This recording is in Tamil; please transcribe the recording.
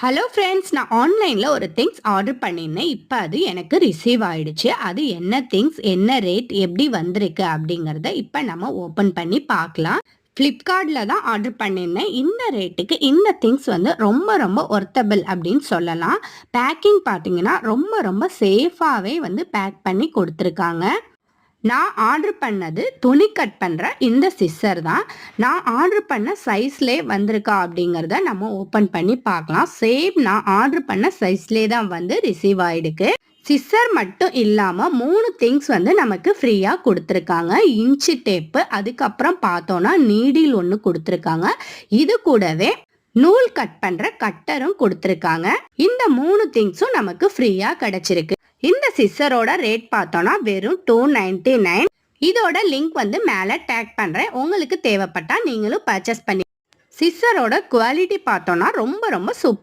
ஹலோ ஃப்ரெண்ட்ஸ், நான் ஆன்லைனில் ஒரு திங்ஸ் ஆர்டர் பண்ணியிருந்தேன். இப்போ அது எனக்கு ரிசீவ் ஆயிடுச்சு. அது என்ன திங்ஸ், என்ன ரேட், எப்படி வந்திருக்கு அப்படிங்கிறத இப்போ நம்ம ஓப்பன் பண்ணி பார்க்கலாம். ஃப்ளிப்கார்ட்டில் தான் ஆர்டர் பண்ணியிருந்தேன். இந்த ரேட்டுக்கு இந்த திங்ஸ் வந்து ரொம்ப ரொம்ப ஒர்த்தபிள் அப்படின்னு சொல்லலாம். பேக்கிங் பார்த்தீங்கன்னா ரொம்ப ரொம்ப சேஃபாகவே வந்து பேக் பண்ணி கொடுத்துருக்காங்க. நான் ஆர்டர் பண்ணது துணி கட் பண்ணுற இந்த சிஸ்ஸர் தான். நான் ஆர்டர் பண்ண சைஸ்லேயே வந்திருக்கா அப்படிங்கிறத நம்ம ஓப்பன் பண்ணி பார்க்கலாம். சேம் நான் ஆர்டர் பண்ண சைஸ்லேயே தான் வந்து ரிசீவ் ஆகிடுக்கு. சிஸ்ஸர் மட்டும் இல்லாமல் 3 திங்ஸ் வந்து நமக்கு ஃப்ரீயாக கொடுத்துருக்காங்க. இன்ச்சு டேப்பு, அதுக்கப்புறம் பார்த்தோன்னா நீடில் ஒன்று கொடுத்துருக்காங்க. இது கூடவே நூல் கட் பண்ணுற கட்டரும் கொடுத்துருக்காங்க. இந்த 3 திங்ஸும் நமக்கு ஃப்ரீயாக கிடைச்சிருக்கு. இந்த சிஸ்ஸரோட ரேட் பார்த்தோன்னா வெறும் 299. இதோட லிங்க் வந்து மேலே டேக் பண்ணுறேன். உங்களுக்கு தேவைப்பட்டா நீங்களும் பர்ச்சேஸ் பண்ணி. சிஸ்ஸரோட குவாலிட்டி பார்த்தோன்னா ரொம்ப ரொம்ப சூப்பர்.